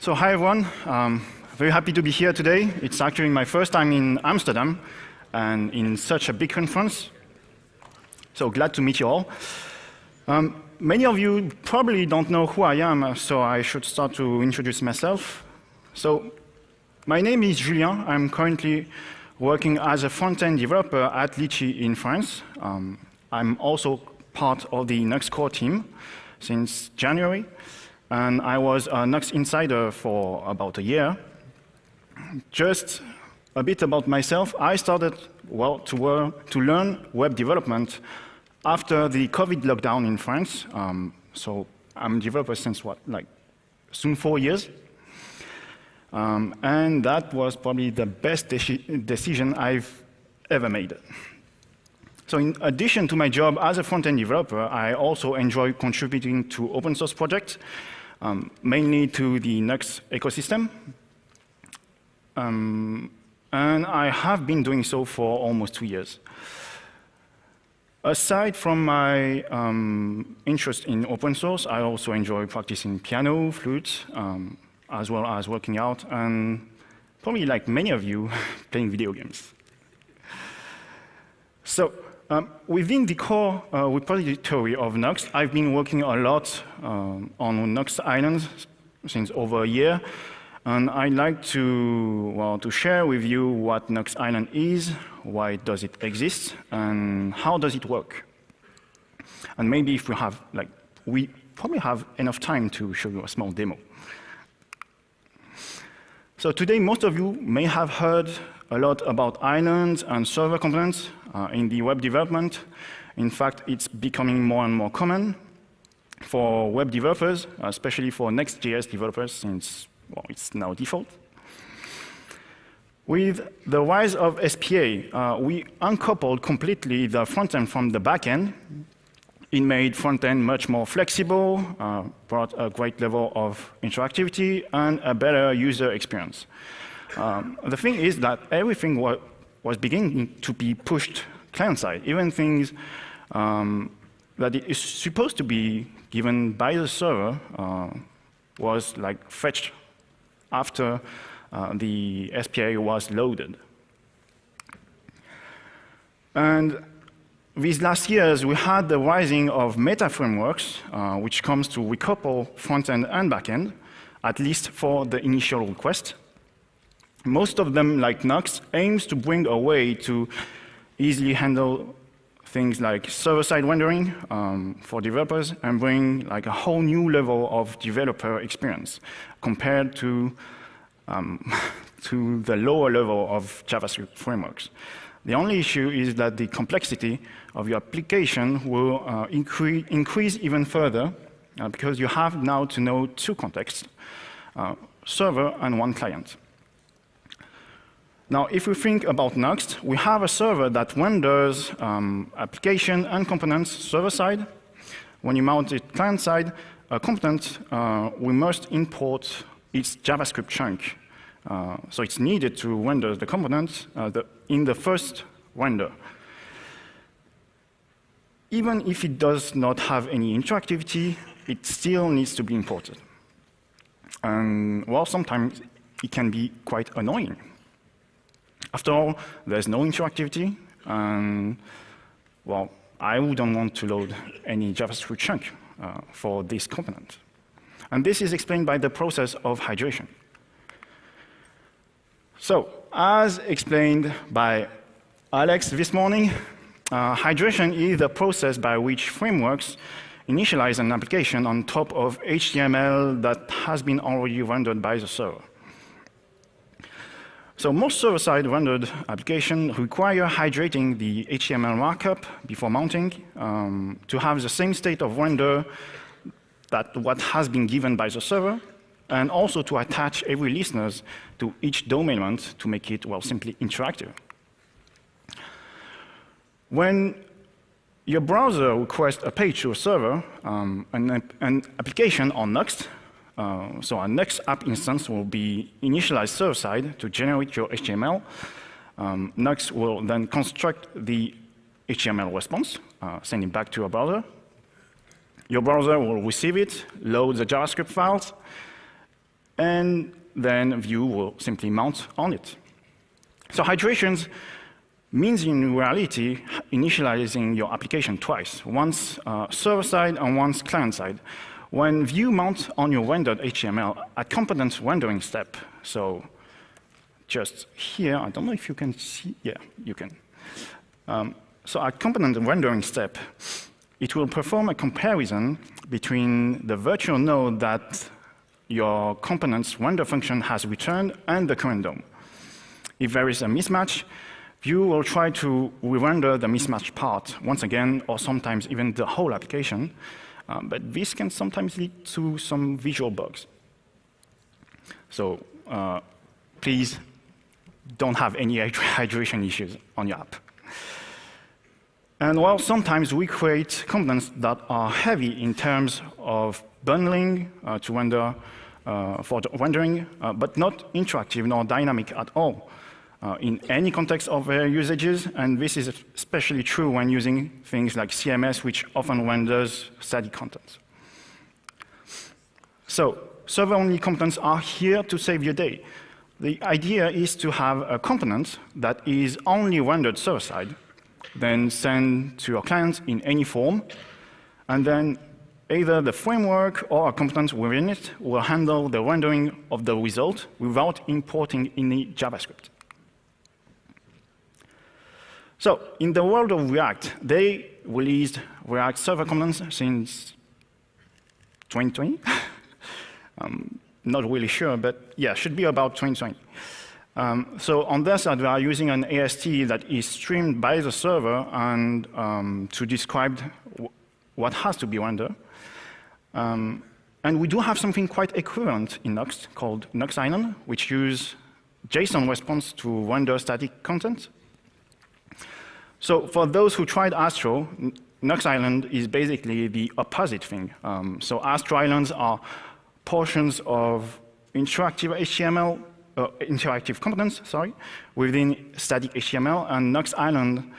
So hi everyone, very happy to be here today. It's actually my first time in Amsterdam and in such a big conference. So glad to meet you all. Many of you probably don't know who I am, so I should start to introduce myself. So my name is Julien. I'm currently working as a front-end developer at Litchi in France. I'm also part of the Nuxt core team since January. And I was a Nuxt insider for about a year. Just a bit about myself. I started to learn web development after the COVID lockdown in France. So I'm a developer since soon 4 years. And that was probably the best decision I've ever made. So in addition to my job as a front-end developer, I also enjoy contributing to open source projects, mainly to the Nuxt ecosystem. And I have been doing so for almost 2 years. Aside from my interest in open source, I also enjoy practicing piano, flute, as well as working out, and probably like many of you, playing video games. So within the core repository of Nuxt, I've been working a lot on Nuxt Island since over a year, and I'd like to share with you what Nuxt Island is, why does it exist, and how does it work. And maybe if we probably have enough time to show you a small demo. So today, most of you may have heard a lot about islands and server components in the web development. In fact, it's becoming more and more common for web developers, especially for Next.js developers, since it's now default. With the rise of SPA, we uncoupled completely the front-end from the back-end. It made front-end much more flexible, brought a great level of interactivity, and a better user experience. The thing is that everything was beginning to be pushed client-side, even things that is supposed to be given by the server was fetched after the SPA was loaded. And these last years, we had the rising of meta frameworks, which comes to recouple front-end and back-end, at least for the initial request. Most of them, like Nuxt, aims to bring a way to easily handle things like server-side rendering for developers and bring a whole new level of developer experience compared to the lower level of JavaScript frameworks. The only issue is that the complexity of your application will increase even further because you have now to know two contexts, server and one client. Now, if we think about Nuxt, we have a server that renders application and components server-side. When you mount it client-side, a component, we must import its JavaScript chunk. So it's needed to render the component in the first render. Even if it does not have any interactivity, it still needs to be imported. And sometimes it can be quite annoying. After all, there's no interactivity, and I wouldn't want to load any JavaScript chunk for this component. And this is explained by the process of hydration. So, as explained by Alex this morning, hydration is the process by which frameworks initialize an application on top of HTML that has been already rendered by the server. So most server-side rendered applications require hydrating the HTML markup before mounting to have the same state of render that what has been given by the server, and also to attach every listeners to each DOM element to make it, simply interactive. When your browser requests a page to a server, an application on Nuxt, so a Nuxt app instance will be initialized server-side to generate your HTML. Nuxt will then construct the HTML response, send it back to your browser. Your browser will receive it, load the JavaScript files, and then Vue will simply mount on it. So hydrations means in reality initializing your application twice, once server-side and once client-side. When Vue mounts on your rendered HTML at component rendering step, so just here, I don't know if you can see, yeah, you can. So at component rendering step, it will perform a comparison between the virtual node that your component's render function has returned and the current DOM. If there is a mismatch, Vue will try to re-render the mismatched part once again, or sometimes even the whole application. But this can sometimes lead to some visual bugs. So please don't have any hydration issues on your app. And while sometimes we create components that are heavy in terms of bundling to render for the rendering, but not interactive nor dynamic at all in any context of their usages, and this is especially true when using things like CMS, which often renders static content. So server-only components are here to save your day. The idea is to have a component that is only rendered server-side, then send to your client in any form, and then either the framework or a component within it will handle the rendering of the result without importing any JavaScript. So in the world of React, they released React Server Components since 2020. Not really sure, but yeah, should be about 2020. So on their side, they are using an AST that is streamed by the server and to describe what has to be rendered. And we do have something quite equivalent in Nuxt called Nuxt Island, which use JSON response to render static content. So for those who tried Astro, Nuxt Island is basically the opposite thing. So Astro Islands are portions of interactive HTML, interactive components, sorry, within static HTML, and Nuxt Island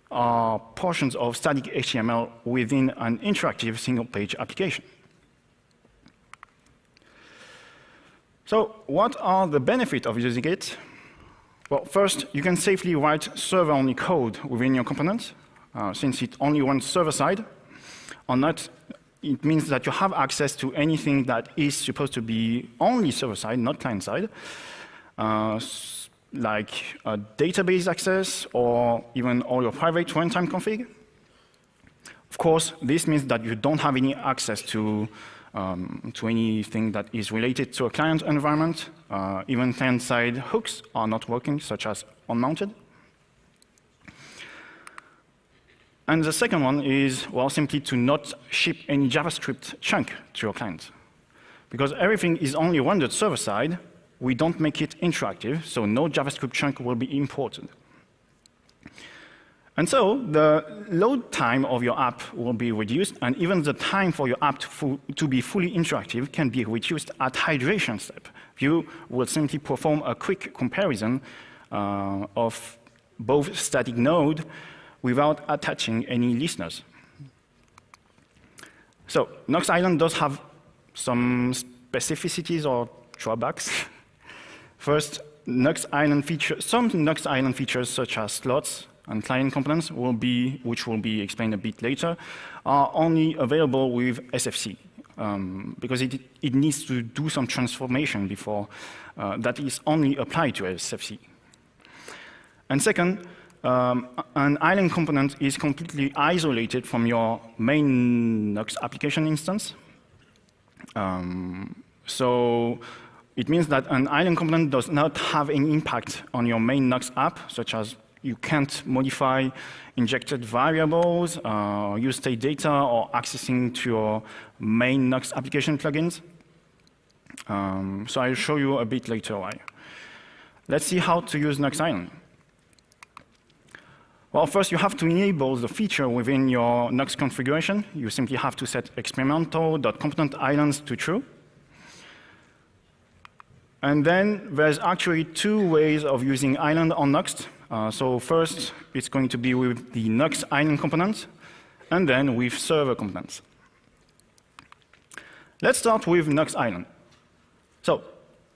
are portions of static HTML within an interactive single-page application. So what are the benefits of using it? Well, first, you can safely write server-only code within your component, since it only runs server-side. On that, it means that you have access to anything that is supposed to be only server-side, not client-side, like database access or even all your private runtime config. Of course, this means that you don't have any access to anything that is related to a client environment. Even client-side hooks are not working, such as unmounted. And the second one is, well, simply to not ship any JavaScript chunk to your client. Because everything is only rendered server-side, we don't make it interactive, so no JavaScript chunk will be imported. And so the load time of your app will be reduced, and even the time for your app to be fully interactive can be reduced at hydration step. Vue will simply perform a quick comparison of both static node without attaching any listeners. So Nuxt Island does have some specificities or drawbacks. First, some Nuxt Island features such as slots and client components which will be explained a bit later, are only available with SFC because it needs to do some transformation before that is only applied to SFC. And second, an island component is completely isolated from your main Nuxt application instance. So it means that an island component does not have any impact on your main Nuxt app, such as you can't modify injected variables, use state data, or accessing to your main Nuxt application plugins. So I'll show you a bit later why. Let's see how to use Nuxt Island. Well, first you have to enable the feature within your Nuxt configuration. You simply have to set experimental.componentIslands to true. And then there's actually two ways of using Island on Nuxt. So first, it's going to be with the Nuxt Island component, and then with server components. Let's start with Nuxt Island. So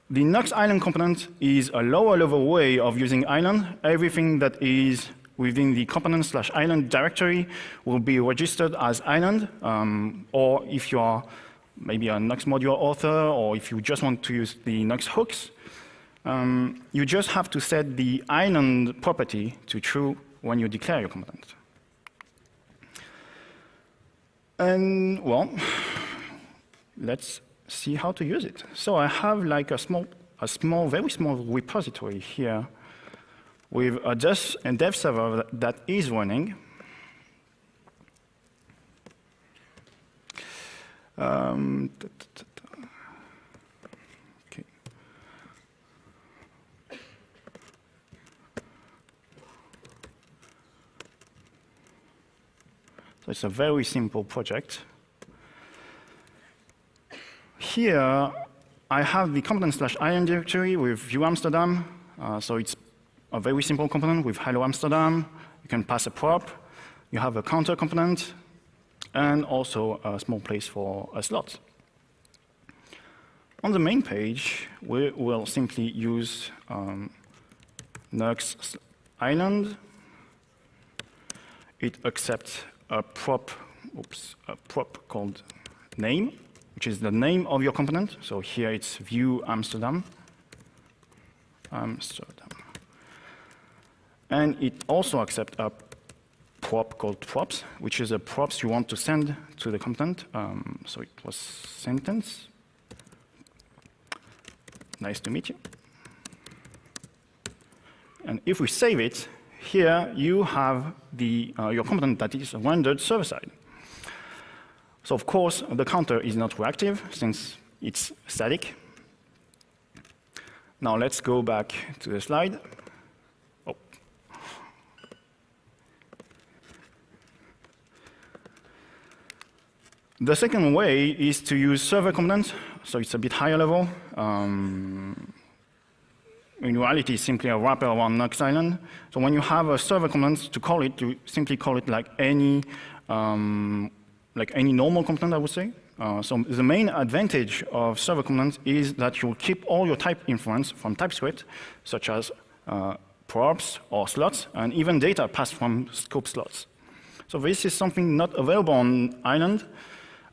the Nuxt Island component is a lower level way of using Island. Everything that is within the component/island directory will be registered as Island, or if you are maybe a Nuxt module author, or if you just want to use the Nuxt hooks, you just have to set the Island property to true when you declare your component. And well, let's see how to use it. So I have like a very small repository here with a dev server that is running. Okay. So it's a very simple project. Here, I have the component/island directory with Vuejs Amsterdam. So it's a very simple component with Hello Amsterdam. You can pass a prop. You have a counter component, and also a small place for a slot. On the main page, we will simply use Nuxt Island. It accepts a prop called name, which is the name of your component. So here it's Vuejs Amsterdam. And it also accepts a prop called props, which is a props you want to send to the component. So it was sentence. Nice to meet you. And if we save it, here you have your component that is rendered server-side. So of course, the counter is not reactive since it's static. Now let's go back to the slide. Oh. The second way is to use server components. So it's a bit higher level. In reality, it's simply a wrapper around Nuxt Island. So when you have a server component to call it, you simply call it like any normal component, I would say. So the main advantage of server components is that you'll keep all your type inference from TypeScript, such as props or slots, and even data passed from scope slots. So this is something not available on Island.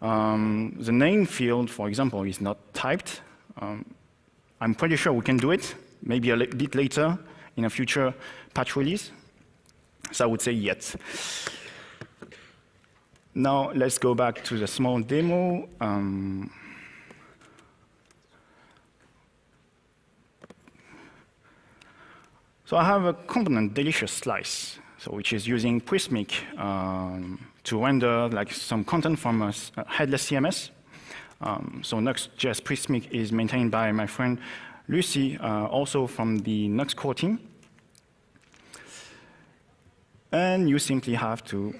The name field, for example, is not typed. I'm pretty sure we can do it, maybe a bit later in a future patch release. So I would say yet. Now let's go back to the small demo. So I have a component delicious slice, so which is using Prismic to render like some content from a headless CMS. So Nuxt.js Prismic is maintained by my friend Lucy, also from the Nuxt core team. And you simply have to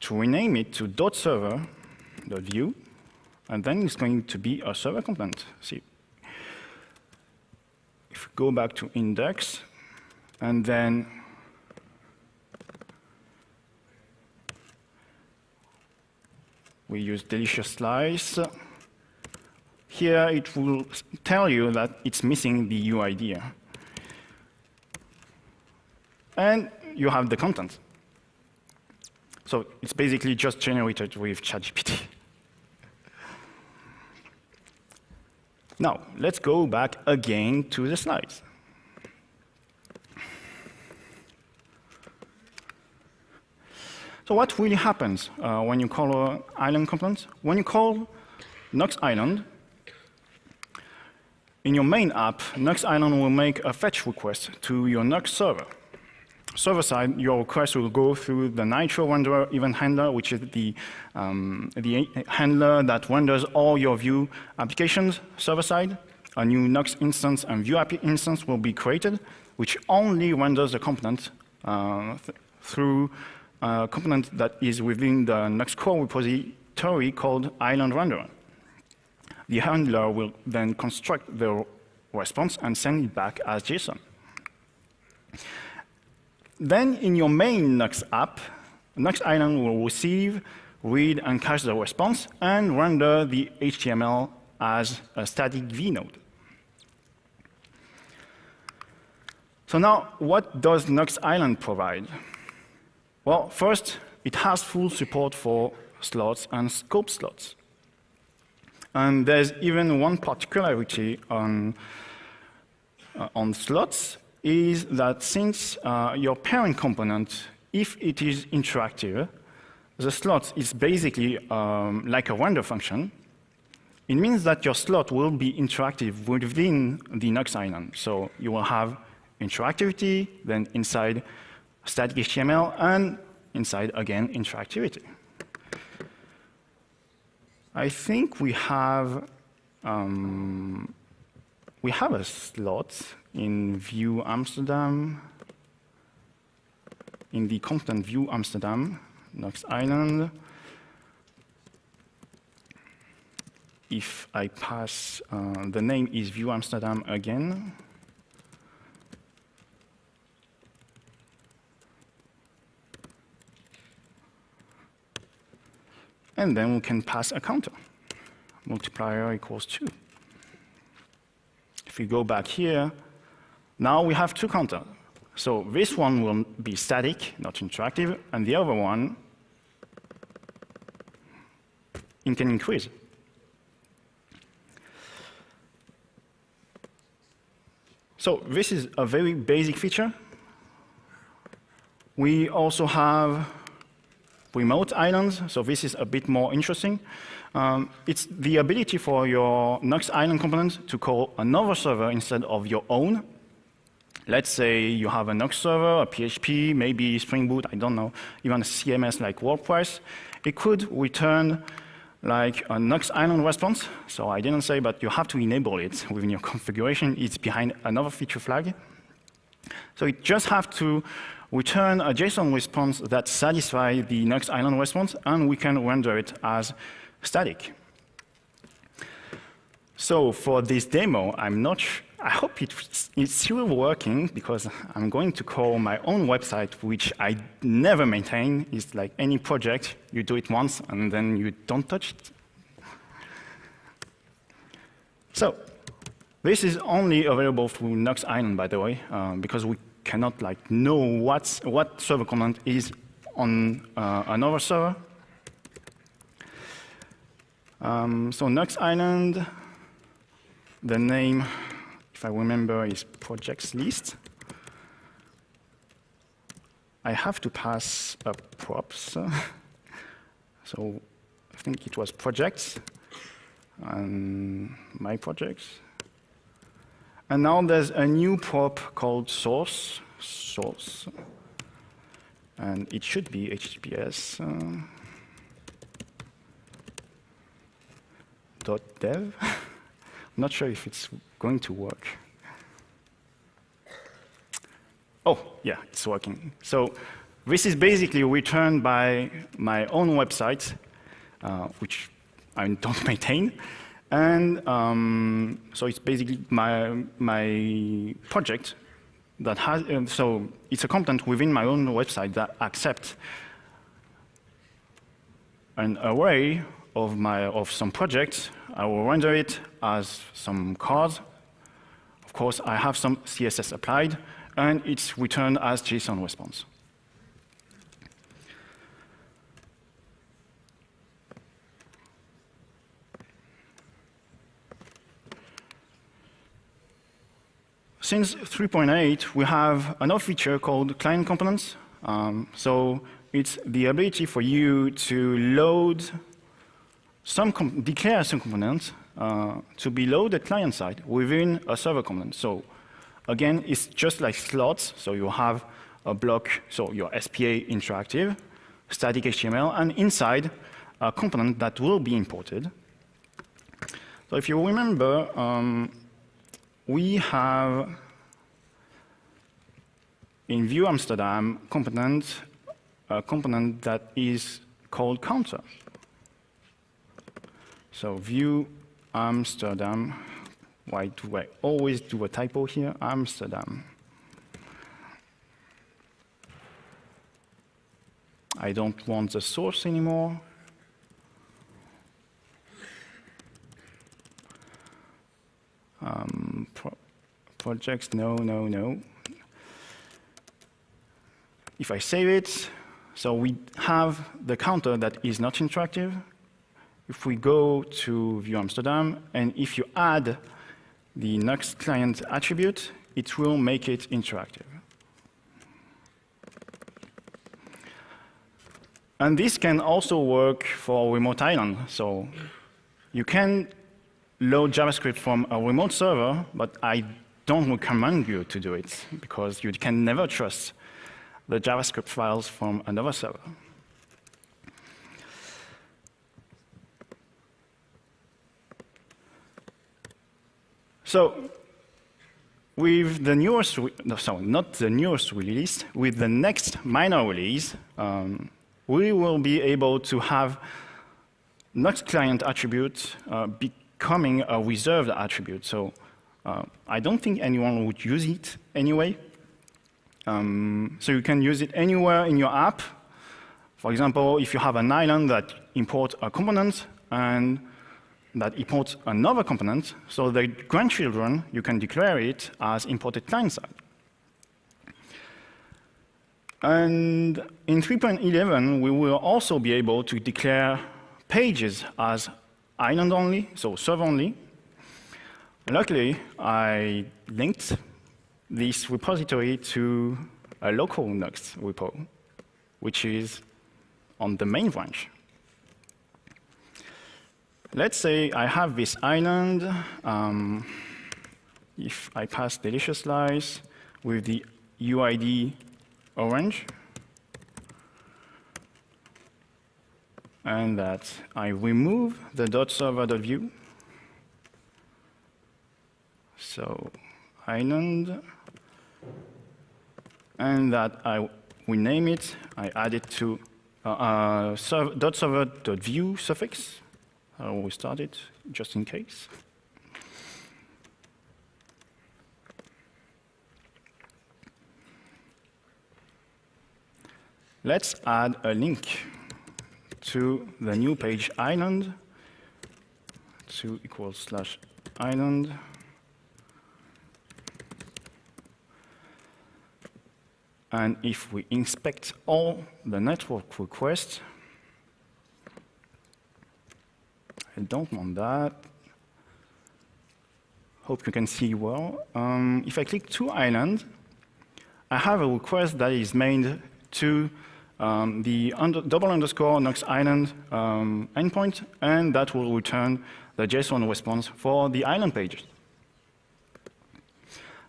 rename it to .server.view, and then it's going to be a server component. See, if we go back to index, and then we use delicious slice. Here it will tell you that it's missing the UID. And you have the content. So it's basically just generated with ChatGPT. Now, let's go back again to the slides. So what really happens when you call an Island component? When you call Nuxt Island, in your main app, Nuxt Island will make a fetch request to your Nuxt server. Server side, your request will go through the Nitro renderer event handler, which is the handler that renders all your Vue applications server side. A new Nuxt instance and Vue API instance will be created, which only renders the component through a component that is within the Nuxt core repository called Island Renderer. The handler will then construct the response and send it back as JSON. Then in your main Nuxt app, Nuxt Island will receive, read, and cache the response and render the HTML as a static V node. So now, what does Nuxt Island provide? Well, first, it has full support for slots and scope slots. And there's even one particularity on slots, is that since your parent component, if it is interactive, the slot is basically like a render function. It means that your slot will be interactive within the Nuxt Island. So you will have interactivity, then inside static HTML, and inside, again, interactivity. I think we have a slot in Vuejs Amsterdam, in the component Vuejs Amsterdam, Nuxt Island. If I pass, the name is Vuejs Amsterdam again. And then we can pass a counter. Multiplier equals 2. If we go back here, now we have two counters. So this one will be static, not interactive, and the other one it can increase. So this is a very basic feature. We also have remote islands, so this is a bit more interesting. It's the ability for your Nuxt Island component to call another server instead of your own. Let's say you have a Nuxt server, a PHP, maybe Spring Boot, I don't know, even a CMS like WordPress. It could return like a Nuxt Island response. So I didn't say, but you have to enable it within your configuration. It's behind another feature flag. So you just have to return a JSON response that satisfies the Nuxt Island response, and we can render it as static. So for this demo, I hope it's still working, because I'm going to call my own website, which I never maintain. It's like any project, you do it once, and then you don't touch it. So this is only available through Nuxt Island, by the way, because we cannot know what server component is on another server. So Nuxt Island, the name, if I remember, is projects list. I have to pass a props. So I think it was projects and my projects. And now there's a new prop called source, and it should be HTTPS .dev. I'm not sure if it's going to work. Oh, yeah, it's working. So this is basically returned by my own website, which I don't maintain. And so it's basically my project that has, so it's a component within my own website that accepts an array of some projects. I will render it as some cards. Of course, I have some CSS applied, and it's returned as JSON response. Since 3.8, we have another feature called client components. So it's the ability for you to load declare some components to be loaded client side within a server component. So again, it's just like slots. So you have a block, so your SPA interactive, static HTML, and inside a component that will be imported. So if you remember, we have in Vuejs Amsterdam a component that is called counter. So Vuejs Amsterdam, why do I always do a typo here? Amsterdam. I don't want the source anymore. Projects, no. If I save it, so we have the counter that is not interactive. If we go to Vuejs Amsterdam, and if you add the Nuxt client attribute, it will make it interactive. And this can also work for remote island. So you can load JavaScript from a remote server, but I don't recommend you to do it, because you can never trust the JavaScript files from another server. So with the newest, not the newest release, with the next minor release, we will be able to have Nuxt client attribute becoming a reserved attribute. So I don't think anyone would use it anyway. So you can use it anywhere in your app. For example, if you have an island that imports a component and that imports another component, so the grandchildren, you can declare it as imported client-side. And in 3.11, we will also be able to declare pages as island only, so server only. Luckily, I linked this repository to a local Nuxt repo, which is on the main branch. Let's say I have this island. If I pass delicious slice with the UID orange, and that I remove the .server.view. So island, and that I rename it. I add it to .server.view suffix. I will start it just in case. Let's add a link to the new page island, 2 = /island. And if we inspect all the network requests, I don't want that. Hope you can see well. If I click to island, I have a request that is made to the _Nuxt Island endpoint, and that will return the JSON response for the island page.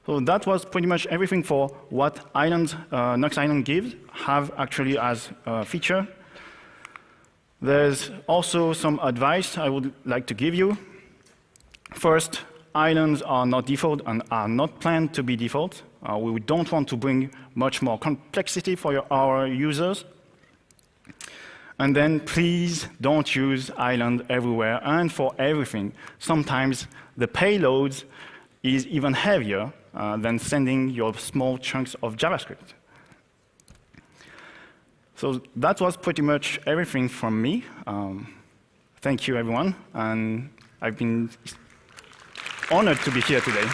So that was pretty much everything for what Nuxt Island gives, have actually as a feature. There's also some advice I would like to give you. First, islands are not default and are not planned to be default. We don't want to bring much more complexity for our users. And then please don't use island everywhere and for everything. Sometimes the payload is even heavier than sending your small chunks of JavaScript. So that was pretty much everything from me. Thank you, everyone. And I've been honored to be here today.